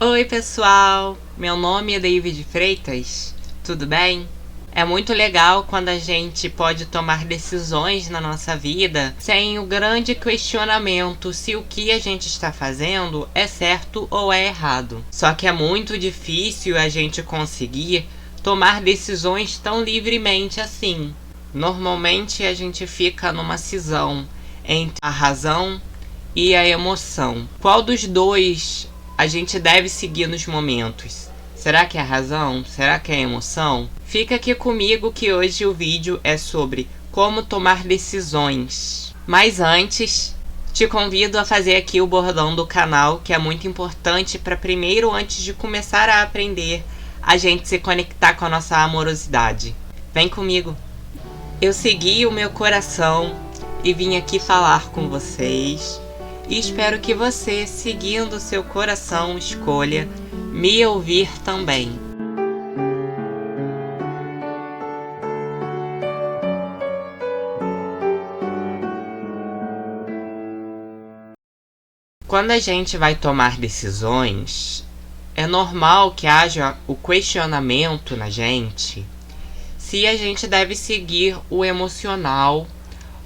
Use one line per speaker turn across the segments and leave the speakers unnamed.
Oi pessoal, meu nome é David Freitas, tudo bem? É muito legal quando a gente pode tomar decisões na nossa vida sem o grande questionamento se o que a gente está fazendo é certo ou é errado. Só que é muito difícil a gente conseguir tomar decisões tão livremente assim. Normalmente a gente fica numa cisão entre a razão e a emoção. Qual dos dois a gente deve seguir nos momentos? Será que é a razão? Será que é a emoção? Fica aqui comigo que hoje o vídeo é sobre como tomar decisões. Mas antes, te convido a fazer aqui o bordão do canal, que é muito importante para primeiro, antes de começar a aprender, a gente se conectar com a nossa amorosidade. Vem comigo! Eu segui o meu coração e vim aqui falar com vocês. E espero que você, seguindo o seu coração, escolha me ouvir também. Quando a gente vai tomar decisões, é normal que haja o questionamento na gente se a gente deve seguir o emocional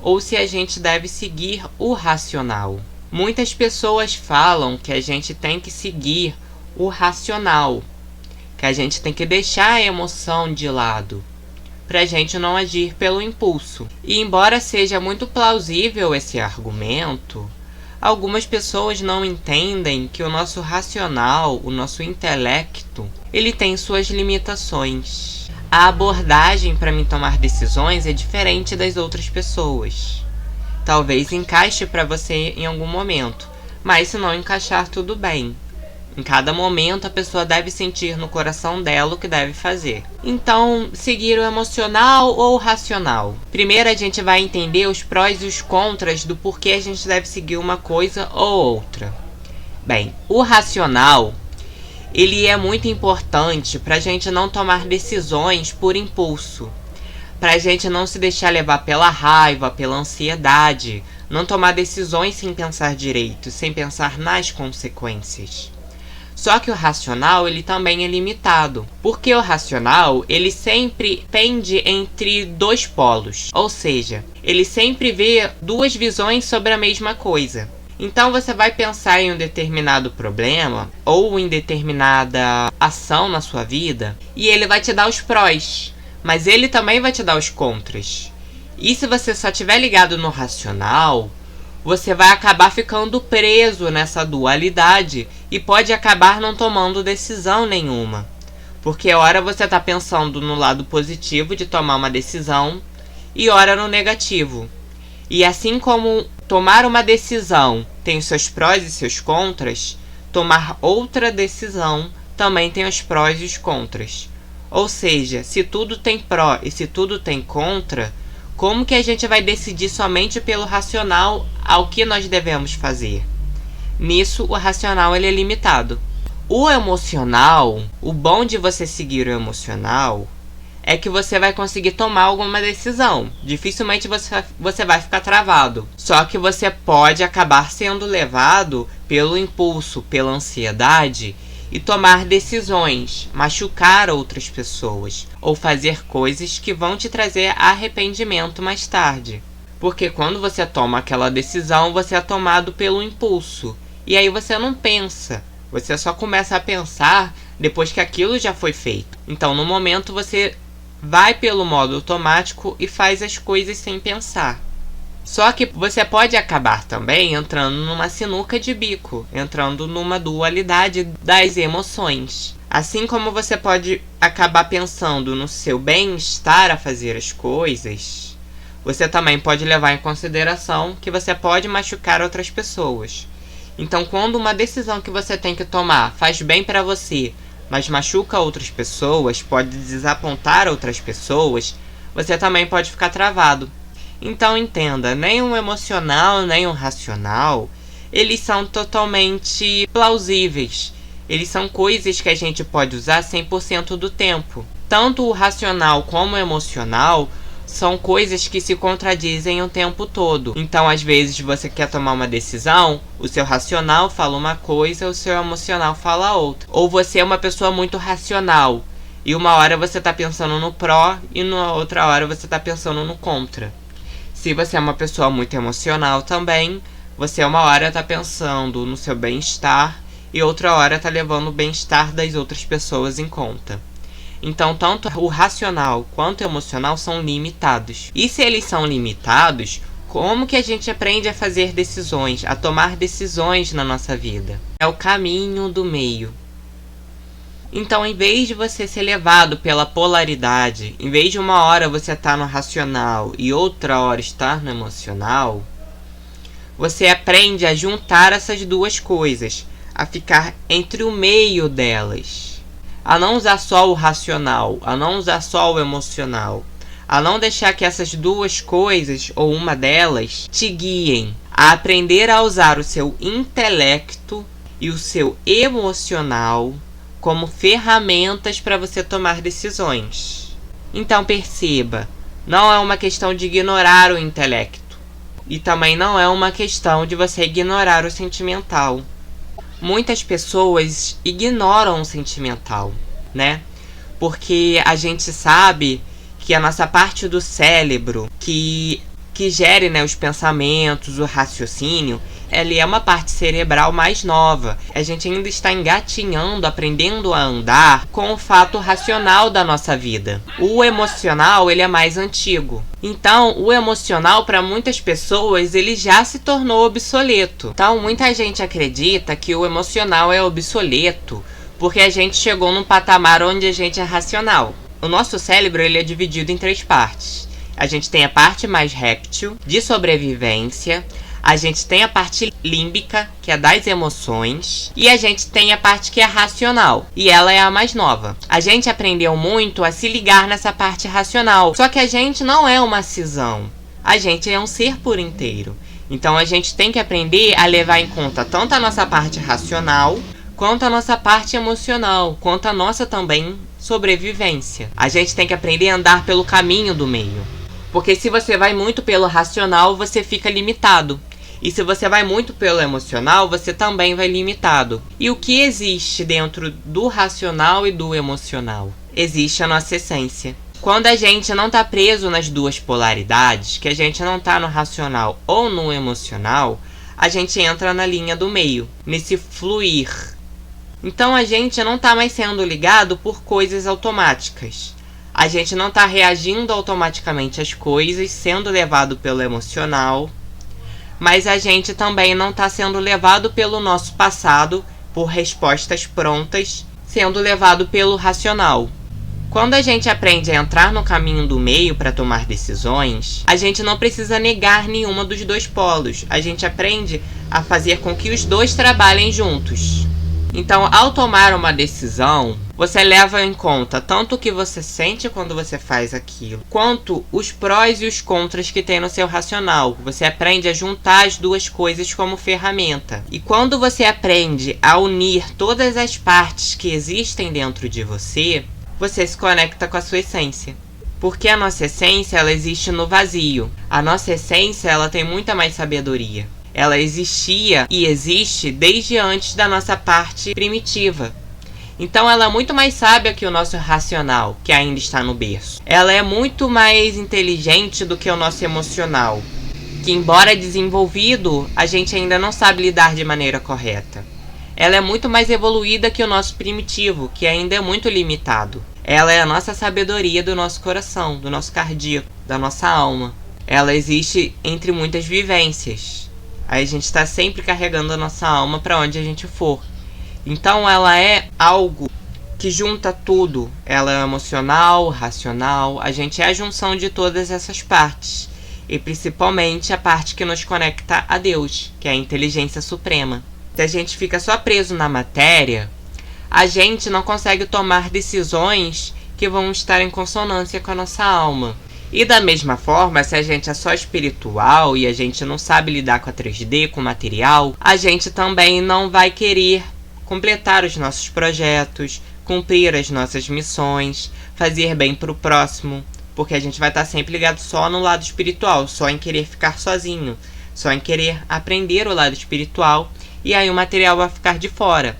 ou se a gente deve seguir o racional. Muitas pessoas falam que a gente tem que seguir o racional, que a gente tem que deixar a emoção de lado, pra gente não agir pelo impulso. E embora seja muito plausível esse argumento, algumas pessoas não entendem que o nosso racional, o nosso intelecto, ele tem suas limitações. A abordagem para mim tomar decisões é diferente das outras pessoas. Talvez encaixe para você em algum momento, mas se não encaixar, tudo bem. Em cada momento a pessoa deve sentir no coração dela o que deve fazer. Então, seguir o emocional ou o racional? Primeiro a gente vai entender os prós e os contras do porquê a gente deve seguir uma coisa ou outra. Bem, o racional, ele é muito importante para a gente não tomar decisões por impulso, para a gente não se deixar levar pela raiva, pela ansiedade, não tomar decisões sem pensar direito, sem pensar nas consequências. Só que o racional, ele também é limitado, porque o racional, ele sempre pende entre dois polos, ou seja, ele sempre vê duas visões sobre a mesma coisa. Então você vai pensar em um determinado problema ou em determinada ação na sua vida e ele vai te dar os prós, mas ele também vai te dar os contras. E se você só estiver ligado no racional, você vai acabar ficando preso nessa dualidade e pode acabar não tomando decisão nenhuma. Porque ora você está pensando no lado positivo de tomar uma decisão e ora no negativo. E assim como tomar uma decisão tem os seus prós e seus contras, tomar outra decisão também tem os prós e os contras. Ou seja, se tudo tem pró e se tudo tem contra, como que a gente vai decidir somente pelo racional ao que nós devemos fazer? Nisso, o racional ele é limitado. O emocional, o bom de você seguir o emocional é que você vai conseguir tomar alguma decisão. Dificilmente você vai ficar travado. Só que você pode acabar sendo levado pelo impulso, pela ansiedade e tomar decisões, machucar outras pessoas ou fazer coisas que vão te trazer arrependimento mais tarde. Porque quando você toma aquela decisão, você é tomado pelo impulso. E aí você não pensa. Você só começa a pensar depois que aquilo já foi feito. Então, no momento, você vai pelo modo automático e faz as coisas sem pensar. Só que você pode acabar também entrando numa sinuca de bico, entrando numa dualidade das emoções. Assim como você pode acabar pensando no seu bem-estar a fazer as coisas, você também pode levar em consideração que você pode machucar outras pessoas. Então, quando uma decisão que você tem que tomar faz bem para você, mas machuca outras pessoas, pode desapontar outras pessoas, você também pode ficar travado. Então entenda, nem o emocional, nem o racional, eles são totalmente plausíveis. Eles são coisas que a gente pode usar 100% do tempo. Tanto o racional como o emocional são coisas que se contradizem o tempo todo. Então, às vezes, você quer tomar uma decisão, o seu racional fala uma coisa, o seu emocional fala outra. Ou você é uma pessoa muito racional, e uma hora você está pensando no pró, e na outra hora você está pensando no contra. Se você é uma pessoa muito emocional também, você uma hora está pensando no seu bem-estar, e outra hora está levando o bem-estar das outras pessoas em conta. Então, tanto o racional quanto o emocional são limitados. E se eles são limitados, como que a gente aprende a fazer decisões, a tomar decisões na nossa vida? É o caminho do meio. Então, em vez de você ser levado pela polaridade, em vez de uma hora você estar no racional e outra hora estar no emocional, você aprende a juntar essas duas coisas, a ficar entre o meio delas. A não usar só o racional, a não usar só o emocional, a não deixar que essas duas coisas, ou uma delas, te guiem, a aprender a usar o seu intelecto e o seu emocional como ferramentas para você tomar decisões. Então perceba, não é uma questão de ignorar o intelecto, e também não é uma questão de você ignorar o sentimental. Muitas pessoas ignoram o sentimental, né? Porque a gente sabe que a nossa parte do cérebro que gere, né, os pensamentos, o raciocínio, ela é uma parte cerebral mais nova. A gente ainda está engatinhando, aprendendo a andar com o fato racional da nossa vida. O emocional, ele é mais antigo. Então, o emocional, para muitas pessoas, ele já se tornou obsoleto. Então, muita gente acredita que o emocional é obsoleto porque a gente chegou num patamar onde a gente é racional. O nosso cérebro, ele é dividido em 3 partes. A gente tem a parte mais réptil, de sobrevivência. A gente tem a parte límbica, que é das emoções. E a gente tem a parte que é racional, e ela é a mais nova. A gente aprendeu muito a se ligar nessa parte racional. Só que a gente não é uma cisão. A gente é um ser por inteiro. Então a gente tem que aprender a levar em conta tanto a nossa parte racional, quanto a nossa parte emocional, quanto a nossa também sobrevivência. A gente tem que aprender a andar pelo caminho do meio. Porque se você vai muito pelo racional, você fica limitado. E se você vai muito pelo emocional, você também vai limitado. E o que existe dentro do racional e do emocional? Existe a nossa essência. Quando a gente não está preso nas duas polaridades, que a gente não está no racional ou no emocional, a gente entra na linha do meio, nesse fluir. Então a gente não está mais sendo ligado por coisas automáticas. A gente não está reagindo automaticamente às coisas, sendo levado pelo emocional, mas a gente também não está sendo levado pelo nosso passado, por respostas prontas, sendo levado pelo racional. Quando a gente aprende a entrar no caminho do meio para tomar decisões, a gente não precisa negar nenhuma dos dois polos. A gente aprende a fazer com que os dois trabalhem juntos. Então, ao tomar uma decisão, você leva em conta tanto o que você sente quando você faz aquilo, quanto os prós e os contras que tem no seu racional. Você aprende a juntar as duas coisas como ferramenta. E quando você aprende a unir todas as partes que existem dentro de você, você se conecta com a sua essência. Porque a nossa essência, ela existe no vazio. A nossa essência, ela tem muita mais sabedoria. Ela existia e existe desde antes da nossa parte primitiva. Então ela é muito mais sábia que o nosso racional, que ainda está no berço. Ela é muito mais inteligente do que o nosso emocional, que embora desenvolvido, a gente ainda não sabe lidar de maneira correta. Ela é muito mais evoluída que o nosso primitivo, que ainda é muito limitado. Ela é a nossa sabedoria do nosso coração, do nosso cardíaco, da nossa alma. Ela existe entre muitas vivências. Aí a gente está sempre carregando a nossa alma para onde a gente for. Então ela é algo que junta tudo. Ela é emocional, racional. A gente é a junção de todas essas partes. E principalmente a parte que nos conecta a Deus, que é a inteligência suprema. Se a gente fica só preso na matéria, a gente não consegue tomar decisões que vão estar em consonância com a nossa alma. E da mesma forma, se a gente é só espiritual e a gente não sabe lidar com a 3D, com o material, a gente também não vai querer completar os nossos projetos, cumprir as nossas missões, fazer bem para o próximo, porque a gente vai estar sempre ligado só no lado espiritual, só em querer ficar sozinho, só em querer aprender o lado espiritual, e aí o material vai ficar de fora.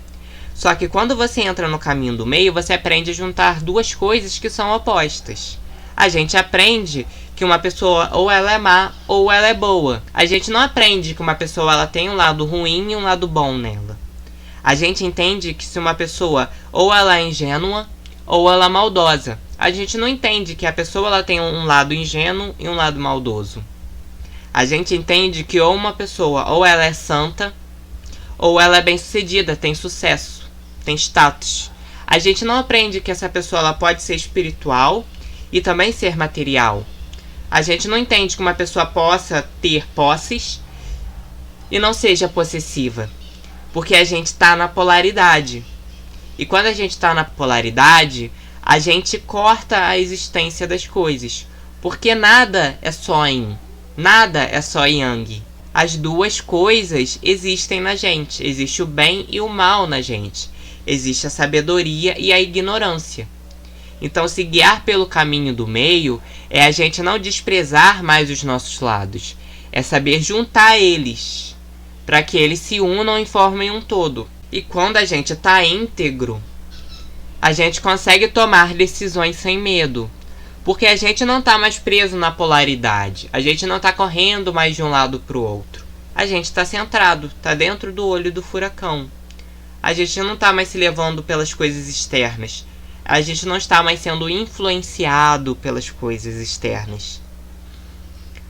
Só que quando você entra no caminho do meio, você aprende a juntar duas coisas que são opostas. A gente aprende que uma pessoa ou ela é má ou ela é boa. A gente não aprende que uma pessoa ela tem um lado ruim e um lado bom nela. A gente entende que se uma pessoa ou ela é ingênua ou ela é maldosa. A gente não entende que a pessoa ela tem um lado ingênuo e um lado maldoso. A gente entende que ou uma pessoa ou ela é santa ou ela é bem-sucedida, tem sucesso, tem status. A gente não aprende que essa pessoa ela pode ser espiritual e também ser material. A gente não entende que uma pessoa possa ter posses e não seja possessiva, porque a gente está na polaridade. E quando a gente está na polaridade, a gente corta a existência das coisas, porque nada é só yin, nada é só yang. As duas coisas existem na gente, existe o bem e o mal na gente, existe a sabedoria e a ignorância. Então, se guiar pelo caminho do meio é a gente não desprezar mais os nossos lados, é saber juntar eles, para que eles se unam e formem um todo. E quando a gente está íntegro, a gente consegue tomar decisões sem medo, porque a gente não está mais preso na polaridade, a gente não está correndo mais de um lado para o outro. A gente está centrado, está dentro do olho do furacão. A gente não está mais se levando pelas coisas externas. A gente não está mais sendo influenciado pelas coisas externas.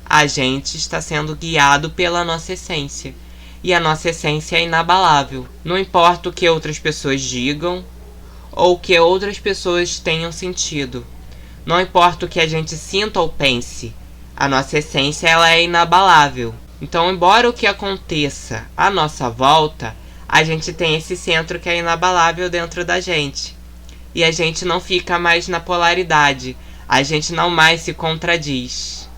A gente está sendo guiado pela nossa essência. E a nossa essência é inabalável. Não importa o que outras pessoas digam ou o que outras pessoas tenham sentido. Não importa o que a gente sinta ou pense. A nossa essência ela é inabalável. Então, embora o que aconteça à nossa volta, a gente tem esse centro que é inabalável dentro da gente. E a gente não fica mais na polaridade. A gente não mais se contradiz.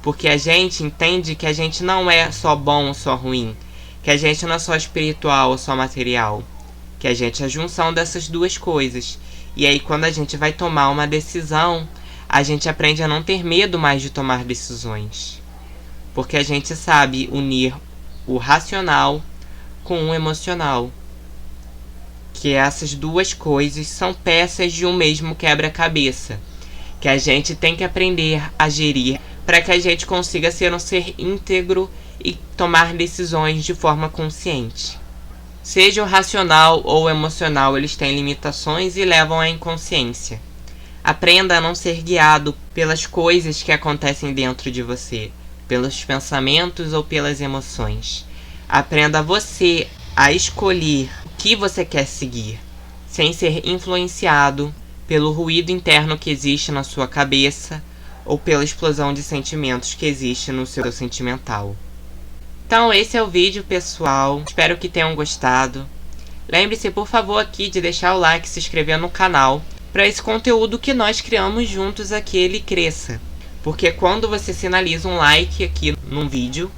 Porque a gente entende que a gente não é só bom ou só ruim. Que a gente não é só espiritual ou só material. Que a gente é a junção dessas duas coisas. E aí quando a gente vai tomar uma decisão, a gente aprende a não ter medo mais de tomar decisões. Porque a gente sabe unir o racional com o emocional. Que essas duas coisas são peças de um mesmo quebra-cabeça, que a gente tem que aprender a gerir para que a gente consiga ser um ser íntegro e tomar decisões de forma consciente. Seja o racional ou o emocional, eles têm limitações e levam à inconsciência. Aprenda a não ser guiado pelas coisas que acontecem dentro de você, pelos pensamentos ou pelas emoções. Aprenda você a escolher o que você quer seguir, sem ser influenciado pelo ruído interno que existe na sua cabeça ou pela explosão de sentimentos que existe no seu sentimental. Então esse é o vídeo, pessoal. Espero que tenham gostado. Lembre-se, por favor, aqui de deixar o like e se inscrever no canal para esse conteúdo que nós criamos juntos aqui ele cresça. Porque quando você sinaliza um like aqui num vídeo,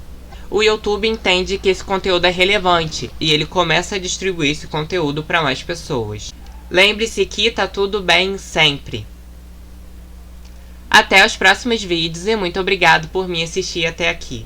o YouTube entende que esse conteúdo é relevante e ele começa a distribuir esse conteúdo para mais pessoas. Lembre-se que tá tudo bem sempre. Até os próximos vídeos e muito obrigado por me assistir até aqui.